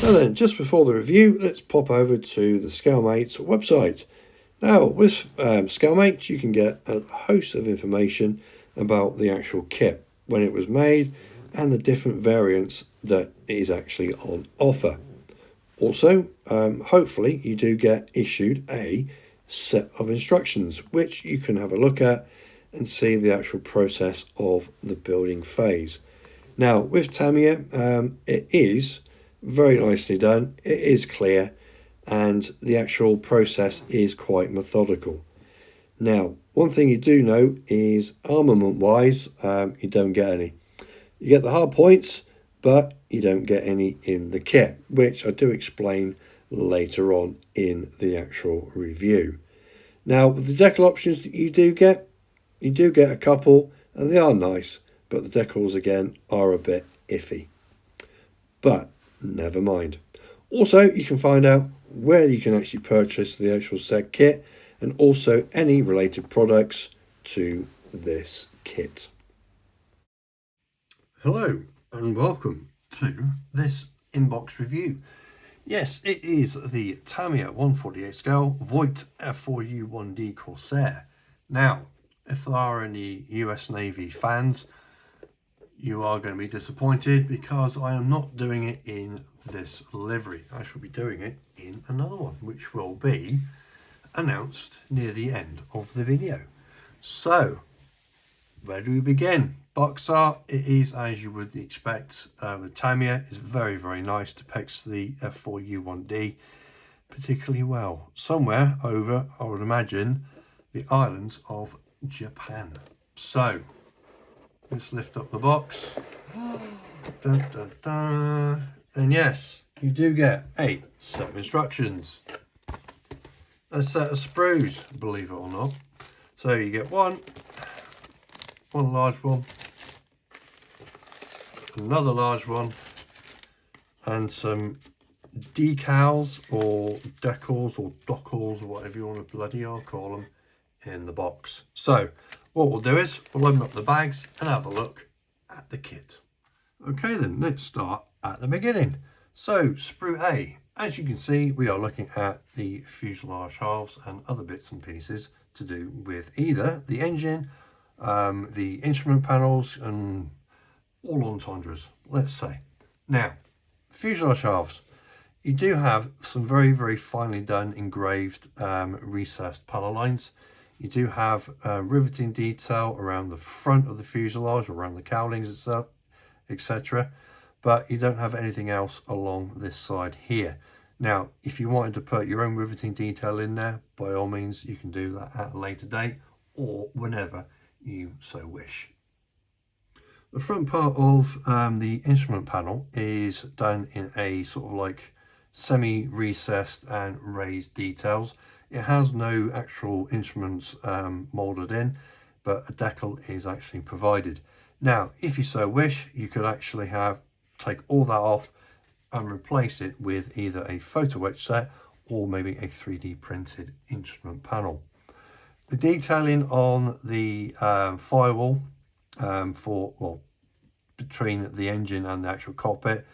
So then, just before the review, let's pop over to the ScaleMate website. Now, with ScaleMate, you can get a host of information about the actual kit, when it was made, and the different variants that is actually on offer. Also, hopefully you do get issued a set of instructions, which you can have a look at and see the actual process of the building phase. Now, with Tamiya, it is very nicely done, it is clear, and the actual process is quite methodical. Now, one thing you do know is armament wise, you don't get any. You get the hard points, but you don't get any in the kit, which I do explain later on in the actual review. Now, with the decal options that you do get a couple, and they are nice, but the decals again are a bit iffy. But never mind. Also, you can find out where you can actually purchase the actual said kit, and also any related products to this kit. Hello and welcome to this inbox review. Yes, it is the Tamiya 1/48 scale Voigt F4U-D Corsair. Now, if there are any US Navy fans, you are going to be disappointed because I am not doing it in this livery. I shall be doing it in another one, which will be announced near the end of the video. So, where do we begin? Box art, it is as you would expect. The Tamiya is very, very nice, depicts the F4U-D particularly well. Somewhere over, I would imagine, the islands of Japan. So, let's lift up the box. Dun, dun, dun. And yes, you do get a set of instructions. A set of sprues, believe it or not. So you get one large one, another large one, and some decals or decals or dockals or whatever you want to bloody hell call them in the box. So what we'll do is we'll open up the bags and have a look at the kit. Okay then, let's start at the beginning. So sprue A, as you can see, we are looking at the fuselage halves and other bits and pieces to do with either the engine, the instrument panels, and all entendres, let's say. Now, fuselage halves, you do have some very, very finely done engraved recessed panel lines. You do have riveting detail around the front of the fuselage, around the cowlings itself, etc. But you don't have anything else along this side here. Now, if you wanted to put your own riveting detail in there, by all means, you can do that at a later date or whenever you so wish. The front part of the instrument panel is done in a sort of like semi-recessed and raised details. It has no actual instruments moulded in, but a decal is actually provided. Now, if you so wish, you could actually take all that off and replace it with either a photo etch set or maybe a 3D printed instrument panel. The detailing on the firewall between the engine and the actual cockpit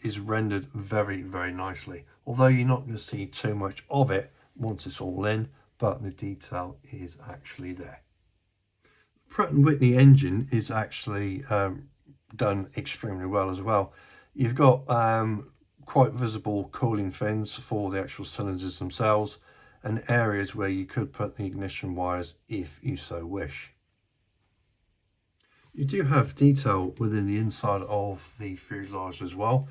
is rendered very, very nicely. Although you're not going to see too much of it once it's all in, but the detail is actually there. The Pratt & Whitney engine is actually done extremely well as well. You've got quite visible cooling fins for the actual cylinders themselves, and areas where you could put the ignition wires if you so wish. You do have detail within the inside of the fuselage as well.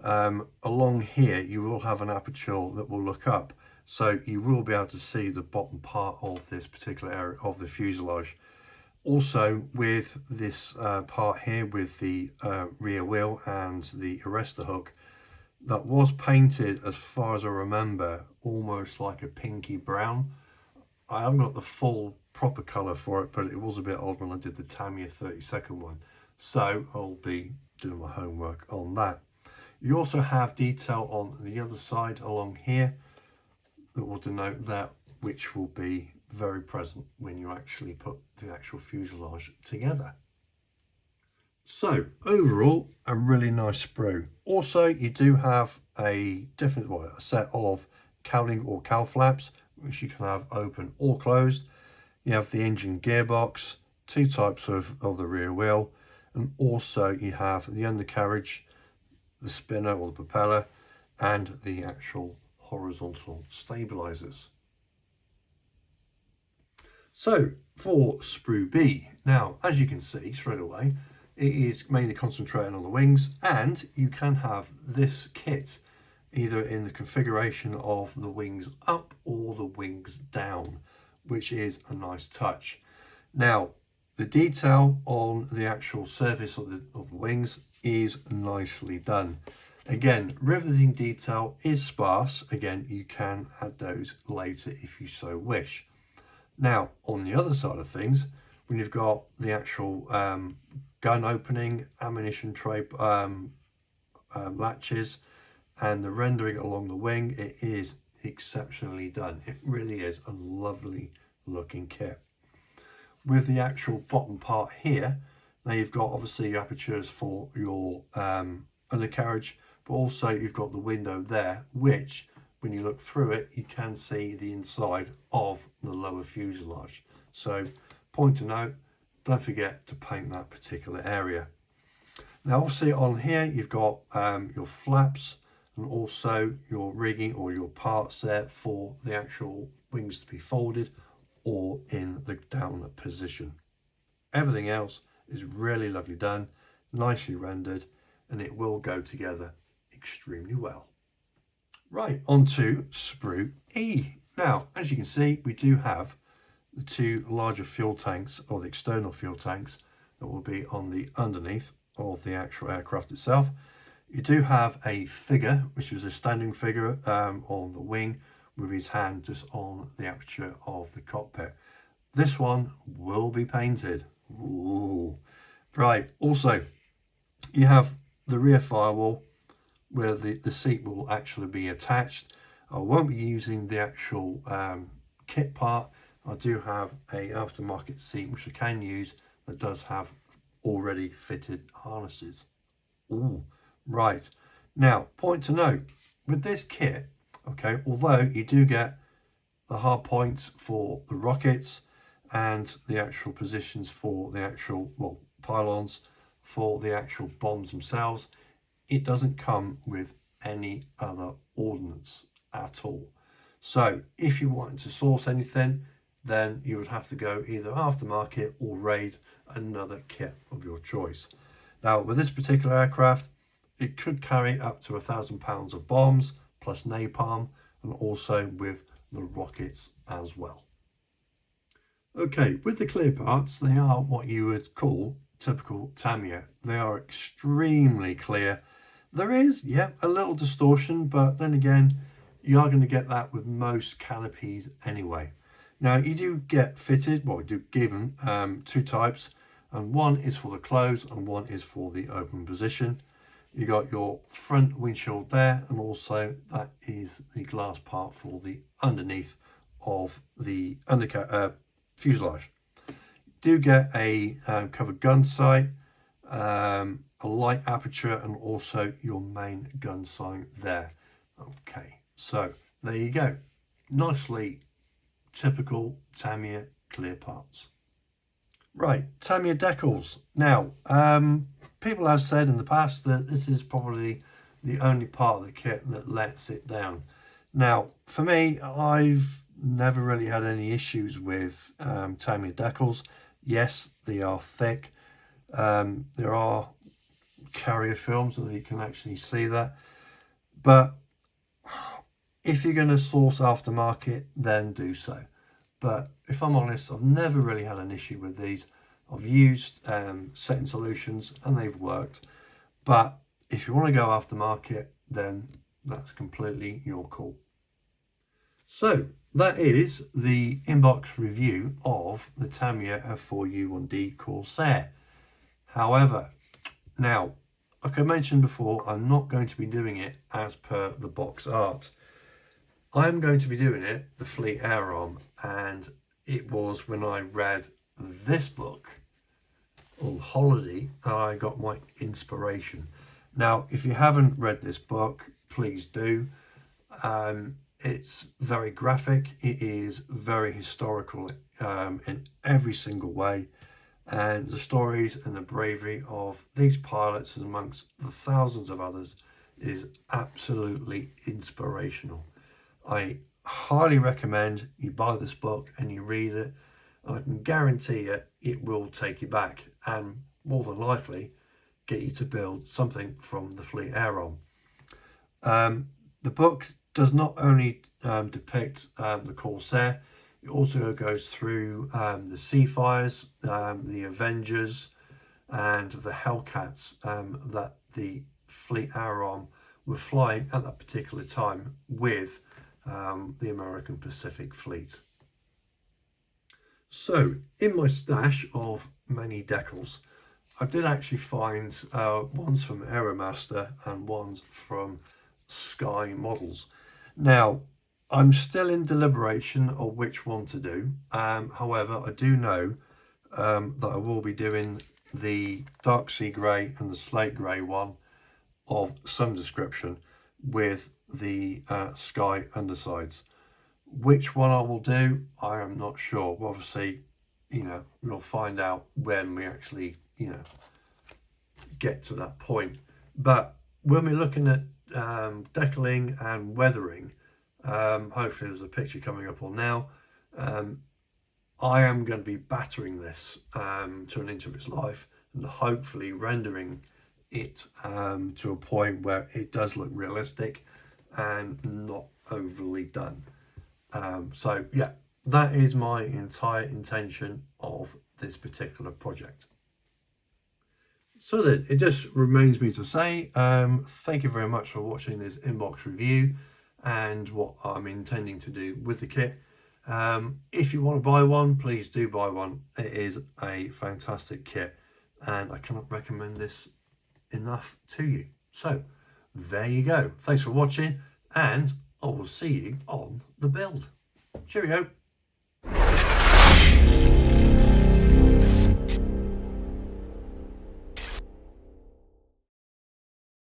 Along here you will have an aperture that will look up, so you will be able to see the bottom part of this particular area of the fuselage. Also, with this part here with the rear wheel and the arrestor hook, that was painted, as far as I remember, almost like a pinky brown. I haven't got the full proper colour for it, but it was a bit odd when I did the Tamiya 32nd one, so I'll be doing my homework on that. You also have detail on the other side along here that will denote that, which will be very present when you actually put the actual fuselage together. So overall, a really nice sprue. Also, you do have a different, well, a set of cowling or cowl flaps, which you can have open or closed. You have the engine gearbox, two types of the rear wheel, and also you have the undercarriage, the spinner or the propeller, and the actual horizontal stabilizers. So for sprue B, now as you can see straight away, it is mainly concentrating on the wings, and you can have this kit either in the configuration of the wings up or the wings down, which is a nice touch. Now, the detail on the actual surface of the wings is nicely done. Again, riveting detail is sparse. Again, you can add those later if you so wish. Now, on the other side of things, when you've got the actual gun opening, ammunition tray latches, and the rendering along the wing, it is exceptionally done. It really is a lovely looking kit. With the actual bottom part here, now you've got obviously your apertures for your undercarriage, but also you've got the window there, which when you look through it, you can see the inside of the lower fuselage. So point to note, don't forget to paint that particular area. Now obviously on here, you've got your flaps and also your rigging or your parts there for the actual wings to be folded or in the down position. Everything else is really lovely done, nicely rendered, and it will go together extremely well. Right, on to sprue E. Now, as you can see, we do have the two larger fuel tanks, or the external fuel tanks, that will be on the underneath of the actual aircraft itself. You do have a figure, which is a standing figure on the wing, with his hand just on the aperture of the cockpit. This one will be painted. Ooh. Right, also, you have the rear firewall, where the seat will actually be attached. I won't be using the actual kit part. I do have a aftermarket seat which I can use that does have already fitted harnesses. Ooh, right. Now, point to note, with this kit, okay, although you do get the hard points for the rockets and the actual positions for the actual, well, pylons for the actual bombs themselves, it doesn't come with any other ordnance at all. So if you wanted to source anything, then you would have to go either aftermarket or raid another kit of your choice. Now with this particular aircraft, it could carry up to 1,000 pounds of bombs plus napalm, and also with the rockets as well. Okay, with the clear parts, they are what you would call typical Tamiya. They are extremely clear. There is, yeah, a little distortion, but then again, you are going to get that with most canopies anyway. Now, you do get fitted, well, you do given two types, and one is for the close and one is for the open position. You got your front windshield there, and also that is the glass part for the underneath of the fuselage. You do get a covered gun sight, a light aperture, and also your main gun sight there. Okay, so there you go. Nicely typical Tamiya clear parts. Right, Tamiya decals. Now, people have said in the past that this is probably the only part of the kit that lets it down. Now, for me, I've never really had any issues with Tamiya decals. Yes, they are thick. There are carrier films so you can actually see that. But if you're going to source aftermarket, then do so. But if I'm honest, I've never really had an issue with these. I've used setting solutions and they've worked. But if you want to go aftermarket, then that's completely your call. So that is the inbox review of the Tamiya F4U-D Corsair. However, now, like I mentioned before, I'm not going to be doing it as per the box art. I'm going to be doing it the Fleet Air Arm, and it was when I read this book on holiday and I got my inspiration. Now, if you haven't read this book, please do. It's very graphic. It is very historical in every single way. And the stories and the bravery of these pilots and amongst the thousands of others is absolutely inspirational. I highly recommend you buy this book and you read it. I can guarantee you it will take you back and more than likely get you to build something from the Fleet Air Arm. The book does not only depict the Corsair, it also goes through the Seafires, the Avengers and the Hellcats that the Fleet Air Arm were flying at that particular time with the American Pacific Fleet. So in my stash of many decals, I did actually find ones from Aeromaster and ones from Sky Models. Now, I'm still in deliberation of which one to do. However, I do know that I will be doing the dark sea grey and the slate grey one of some description with the Sky undersides. Which one I will do, I am not sure. Obviously, we'll find out when we actually, get to that point. But when we're looking at decaling and weathering, hopefully there's a picture coming up on now, I am going to be battering this to an inch of its life and hopefully rendering it to a point where it does look realistic and not overly done. So yeah, that is my entire intention of this particular project. So then it just remains me to say thank you very much for watching this inbox review and what I'm intending to do with the kit. If you want to buy one, please do buy one. It is a fantastic kit and I cannot recommend this enough to you. So there you go. Thanks for watching and I will see you on the build. Cheerio.